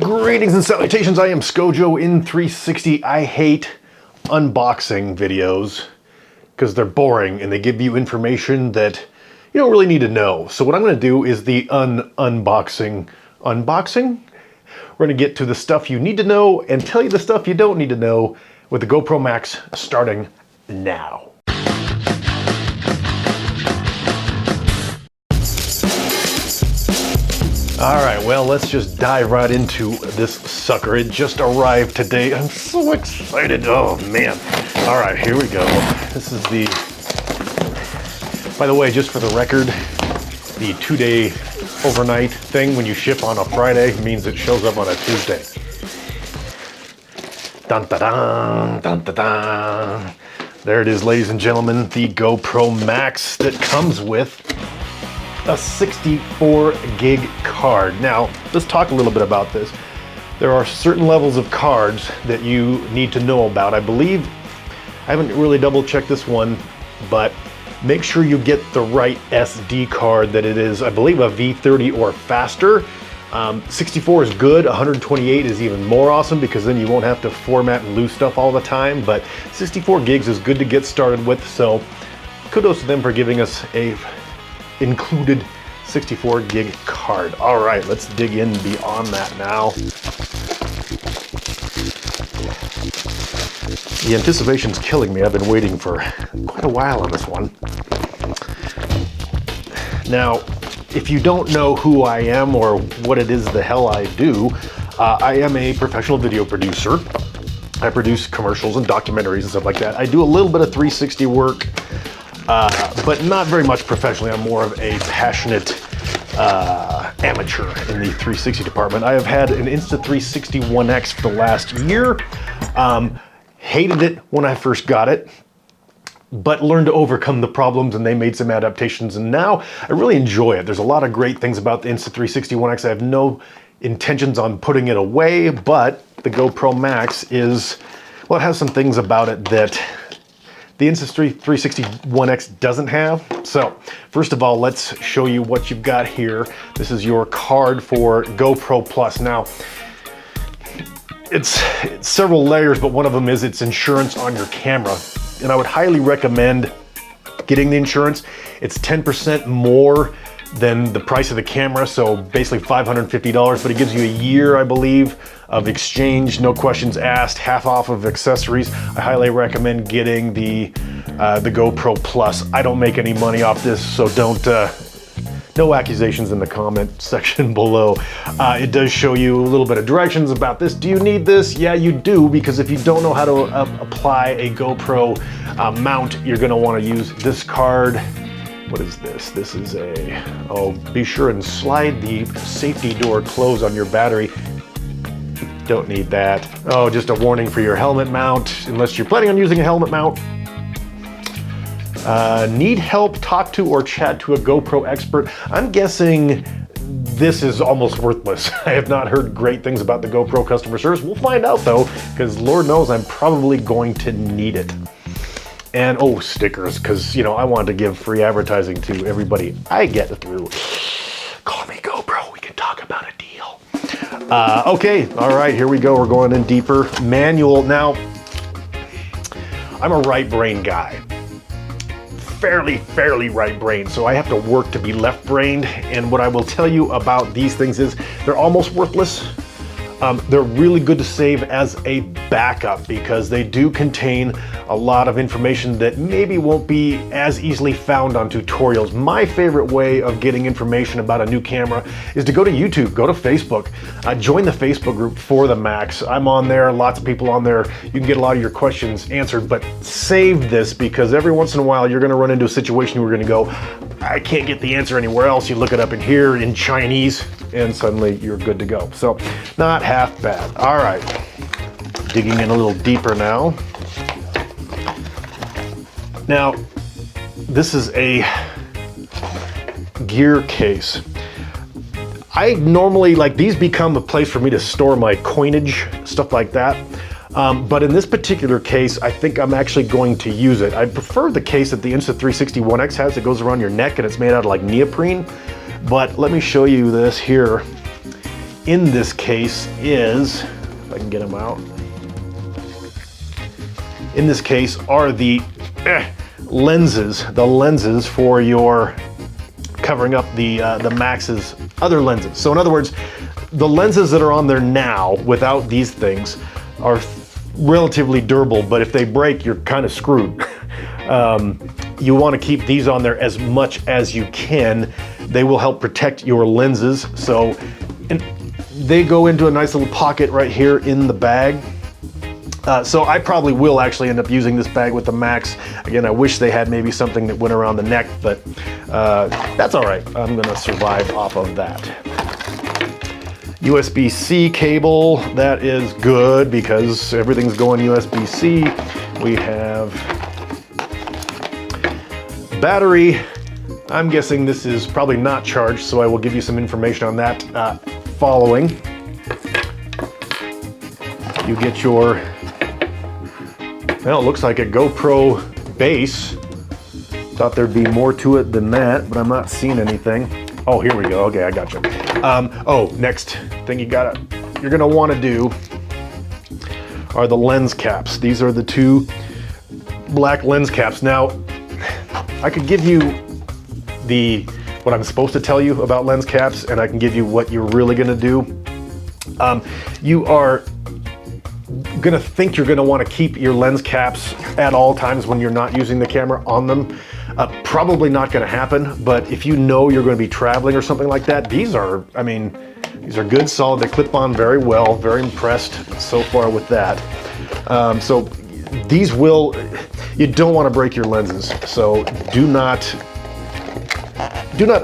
Greetings and salutations, I am Scojo in 360. I hate unboxing videos because they're boring and they give you information that you don't really need to know. So what I'm going to do is the unboxing. We're going to get to the stuff you need to know and tell you the stuff you don't need to know with the GoPro Max starting now. All right, well, let's just dive right into this sucker. It just arrived today. I'm so excited. Oh, man. All right, here we go. This is the, by the way, just for the record, the 2-day overnight thing when you ship on a Friday means it shows up on a Tuesday. Dun, da, dun, dun, da, dun. There it is, ladies and gentlemen, the GoPro Max that comes with a 64 gig card. Now, let's talk a little bit about this. There are certain levels of cards that you need to know about. I believe, I haven't really double checked this one, but make sure you get the right SD card that it is, I believe, a V30 or faster. 64 is good, 128 is even more awesome because then you won't have to format and lose stuff all the time, but 64 gigs is good to get started with, so kudos to them for giving us a included 64 gig card. All right, let's dig in beyond that now. The anticipation's killing me. I've been waiting for quite a while on this one. Now, if you don't know who I am or what it is the hell I do, I am a professional video producer. I produce commercials and documentaries and stuff like that. I do a little bit of 360 work, but not very much professionally. I'm more of a passionate amateur in the 360 department. I have had an Insta360 One X for the last year. Hated it when I first got it, but learned to overcome the problems and they made some adaptations and now I really enjoy it. There's a lot of great things about the Insta360 One X. I have no intentions on putting it away, but the GoPro Max is, well, it has some things about it that the Insta360 One X doesn't have. So first of all, let's show you what you've got here. This is your card for GoPro Plus. Now, it's several layers, but one of them is it's insurance on your camera. And I would highly recommend getting the insurance. It's 10% more than the price of the camera, so basically $550, but it gives you a year, I believe, of exchange, no questions asked, half off of accessories. I highly recommend getting the GoPro Plus. I don't make any money off this, so don't, no accusations in the comment section below. It does show you a little bit of directions about this. Do you need this? Yeah, you do, because if you don't know how to apply a GoPro mount, you're gonna wanna use this card. What is this? This is a, oh, be sure and slide the safety door close on your battery. Don't need that. Oh, just a warning for your helmet mount, unless you're planning on using a helmet mount. Need help, talk to or chat to a GoPro expert. I'm guessing this is almost worthless. I have not heard great things about the GoPro customer service. We'll find out though, because Lord knows I'm probably going to need it. And oh, stickers, because you know I want to give free advertising to everybody I get through. Call me GoPro, we can talk about a deal. Okay, all right, here we go. We're going in deeper. Manual. Now, I'm a right brain guy. Fairly right brain, so I have to work to be left brained. And what I will tell you about these things is they're almost worthless. They're really good to save as a backup because they do contain a lot of information that maybe won't be as easily found on tutorials. My favorite way of getting information about a new camera is to go to YouTube, go to Facebook, join the Facebook group for the Max. I'm on there, lots of people on there. You can get a lot of your questions answered, but save this because every once in a while you're gonna run into a situation where you're gonna go, I can't get the answer anywhere else. You look it up in here in Chinese and suddenly you're good to go. So not half bad. All right, digging in a little deeper now. Now, this is a gear case. I normally, like, these become a place for me to store my coinage, stuff like that. But in this particular case, I think I'm actually going to use it. I prefer the case that the Insta360 One X has. It goes around your neck and it's made out of like neoprene. But let me show you this here in this case is, if I can get them out, in this case are the lenses, for your covering up the Max's other lenses. So in other words, the lenses that are on there now without these things are relatively durable, but if they break, you're kind of screwed. You want to keep these on there as much as you can. They will help protect your lenses. So they go into a nice little pocket right here in the bag. So I probably will actually end up using this bag with the Max. Again, I wish they had maybe something that went around the neck, but that's all right. I'm gonna survive off of that. USB-C cable, that is good because everything's going USB-C. We have battery. I'm guessing this is probably not charged, so I will give you some information on that following. You get your, well, it looks like a GoPro base. Thought there'd be more to it than that, but I'm not seeing anything. Oh, here we go. Okay, I got you. Oh, next thing you're gonna want to do are the lens caps. These are the two black lens caps. Now, I could give you what I'm supposed to tell you about lens caps, and I can give you what you're really gonna do. You are gonna think you're gonna want to keep your lens caps at all times when you're not using the camera on them. Probably not gonna happen, but if you know you're gonna be traveling or something like that, these are, I mean, these are good, solid. They clip on very well. Very impressed so far with that. So these will, you don't want to break your lenses. So do not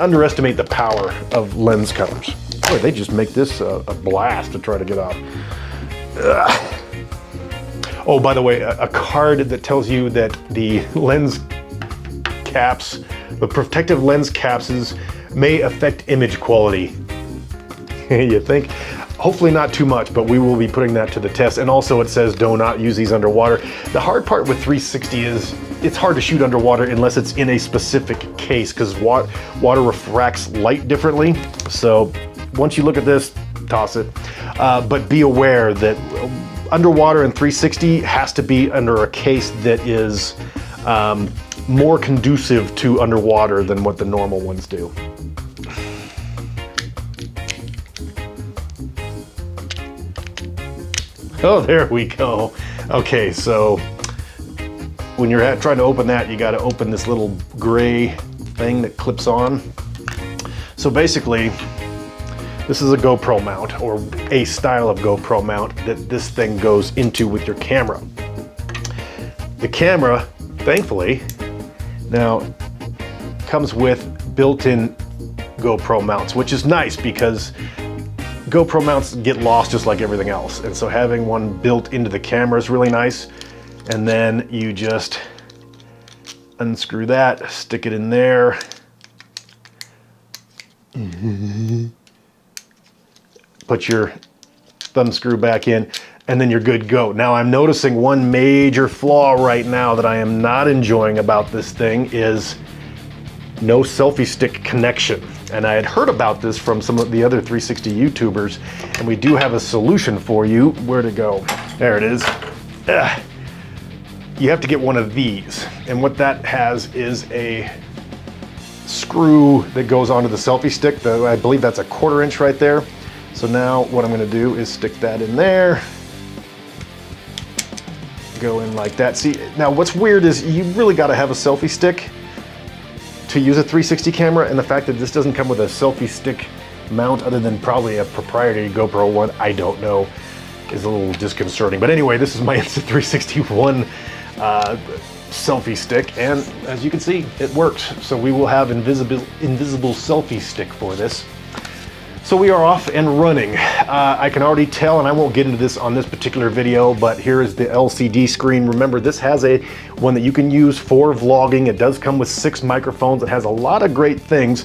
underestimate the power of lens covers. Boy, they just make this a blast to try to get off. Ugh. Oh, by the way, a card that tells you that the lens caps, the protective lens caps may affect image quality. You think? Hopefully not too much, but we will be putting that to the test. And also it says do not use these underwater. The hard part with 360 is it's hard to shoot underwater unless it's in a specific case because water refracts light differently. So once you look at this, toss it. But be aware that underwater in 360 has to be under a case that is more conducive to underwater than what the normal ones do. Oh, there we go. Okay, so when you're trying to open that, you got to open this little gray thing that clips on. So basically, this is a GoPro mount, or a style of GoPro mount that this thing goes into with your camera. The camera, thankfully, now comes with built-in GoPro mounts, which is nice because GoPro mounts get lost just like everything else. And so having one built into the camera is really nice. And then you just unscrew that, stick it in there. Put your thumb screw back in, and then you're good to go. Now I'm noticing one major flaw right now that I am not enjoying about this thing is no selfie stick connection. And I had heard about this from some of the other 360 YouTubers, and we do have a solution for you. Where to go? There it is. You have to get one of these. And what that has is a screw that goes onto the selfie stick. I believe that's a 1/4 inch right there. So now what I'm gonna do is stick that in there. Go in like that. See, now what's weird is you really gotta have a selfie stick to use a 360 camera, and the fact that this doesn't come with a selfie stick mount other than probably a proprietary GoPro one, I don't know, is a little disconcerting. But anyway, this is my Insta360 selfie stick, and as you can see, it works. So we will have invisible selfie stick for this. So we are off and running. I can already tell, and I won't get into this on this particular video, but here is the LCD screen. Remember, this has one that you can use for vlogging. It does come with 6 microphones. It has a lot of great things.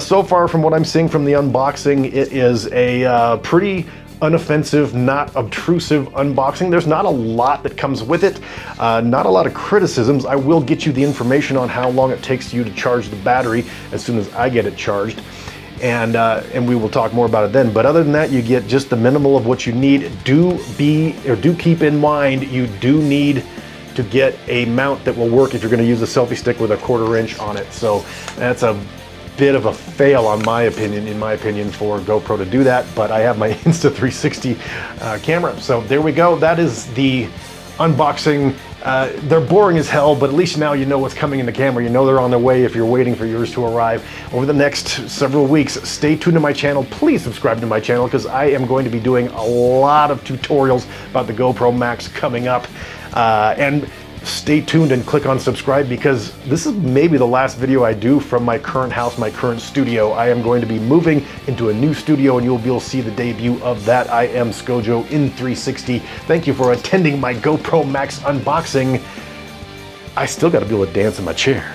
So far from what I'm seeing from the unboxing, it is a pretty unoffensive, not obtrusive unboxing. There's not a lot that comes with it, not a lot of criticisms. I will get you the information on how long it takes you to charge the battery as soon as I get it charged. and we will talk more about it then. But other than that, you get just the minimal of what you need. Do keep in mind, you do need to get a mount that will work if you're going to use a selfie stick with a 1/4 inch on it. So that's a bit of a fail in my opinion, for GoPro to do that, but I have my Insta360 camera. So there we go. That is the unboxing. They're boring as hell, but at least now you know what's coming in the camera. You know they're on their way if you're waiting for yours to arrive. Over the next several weeks, stay tuned to my channel. Please subscribe to my channel because I am going to be doing a lot of tutorials about the GoPro Max coming up. And stay tuned and click on subscribe because this is maybe the last video I do from my current house, my current studio. I am going to be moving into a new studio and you'll be able to see the debut of that. I am Skojo in 360. Thank you for attending my GoPro Max unboxing. I still got to be able to dance in my chair.